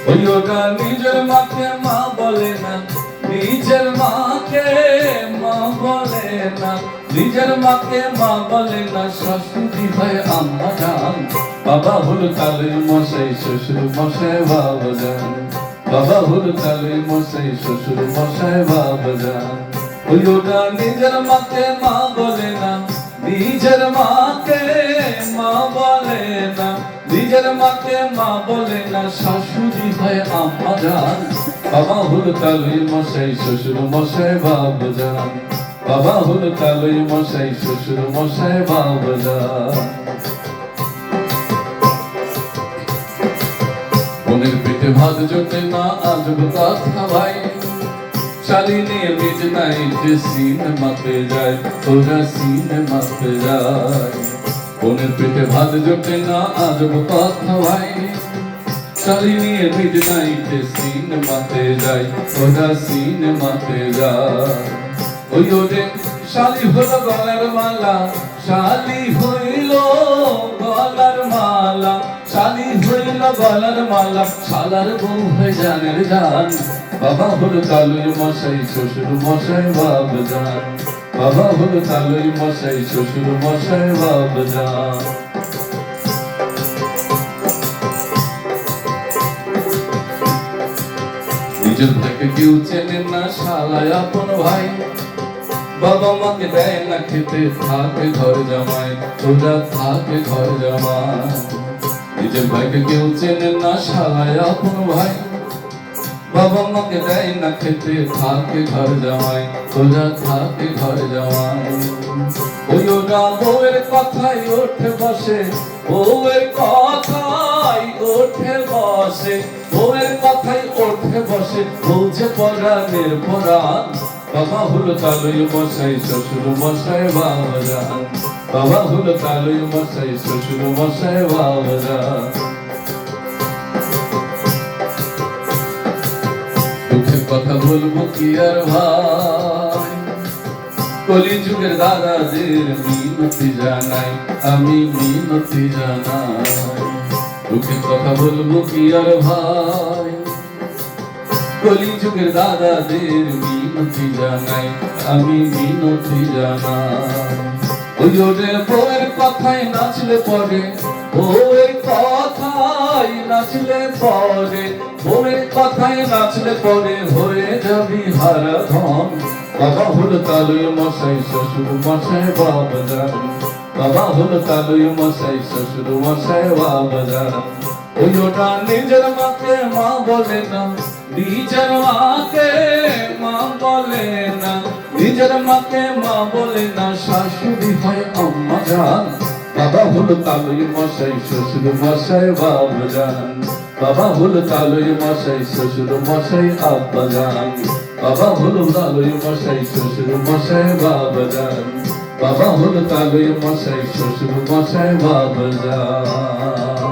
ওই ওটা নিজের মাকে মা বলে না, নিজের মাকে মা বলে না, নিজের মাকে মা বলে না। শাশুড়ি হয় আম্মা জান, বাবা হলো তালের মশাই, শ্বশুর মশাই বাবা জান। বাবা হলো তালের মশাই, শ্বশুর মশাই বাবা জান। ওই ওটা নিজের মাকে মা বলে না, নিজের মাকে মা বলে না, নিজের মাকে মা বলে না। শাশুড়ি হয় আম্মা জান, বাবা হলো তালই মশাই, শ্বশুর মশাই বাবা জান। বাবা হলো তালই মশাই, শ্বশুর মশাই বাবা জান। বোনের পেটে ভাত জোটে না, আজব কথা ভাই। শালি নিয়ে মিড নাইট সিনেমাতে যায়, তোরা সিনেমাতে যায়। বোনের পেটে ভাত জোটে না, আজব কথা ভাই। শালি নিয়ে মিড নাইট সিনেমাতে যায়, তোরা সিনেমাতে যায়। ওই ওরে শালি হলো গলার মালা, শালি হইল গলার মালা, শালি হইল গলার মালা। শালার বউ হয়ে জানের জান, বাবা হলো তালুই মশাই, শ্বশুর মশাই বাবা জান। বাবা হলো তালুই মশাই, শ্বশুর মশাই বাবা জান। নিজের ভাইকে কেউ চেনে না, শালায় আপন ভাই। বাবা মাকে দেয় না খেতে, থাকে ঘর জামাই, তোরা থাকে ঘর জামাই। নিজের ভাইকে কেউ চেনে না, শালায় আপন ভাই। বাবা মাকে দেয় না খেতে, থাকে ঘর জামাই, তোরা থাকে ঘর জামাই। ওই ওরা বউয়ের কথাই ওঠে বসে, বউয়ের কথাই ওঠে বসে, বউয়ের কথাই ওঠে বসে। বউ যে পরাণের পরাণ, বাবা হলো তালুই মশাই, শ্বশুর মশাই বাবা জান। বাবা হলো তালুই মশাই, শ্বশুর মশাই বাবা জান। দুঃখের কথা বলবো কি আর ভাই, কলিযুগের দাদাদের মিনতি জানাই, আমি মিনতি জানাই। দুঃখের কথা বলবো কি আর ভাই, কলিযুগের দাদাদের মিনতি জানাই, আমি মিনতি জানাই। ওই ওরে বউয়ের কথায় নাচলে পরে, বউয়ের কথায় নাচলে পরে, বউয়ের কথায় নাচলে পরে হয়ে যাবি হারা ধন। বাবা হলো তালুই মশাই, শ্বশুর মশাই বাবা জান। বাবা হলো তালুই মশাই, শ্বশুর মশাই বাবা জান। ওই ওটা নিজের মাকে মা বলে না, নিজের মাকে মা বলে না, নিজের মাকে মা বলে না। শাশুড়ি হয় আম্মা জান, বাবা হলো তালুই মশাই, শ্বশুর মশাই বাবা জান। বাবা হলো তালুই মশাই, শ্বশুর মশাই আব্বা জান। বাবা হলো তালুই মশাই, শ্বশুর মশাই বাবা জান। বাবা হলো তালুই মশাই, শ্বশুর মশাই বাবা জান।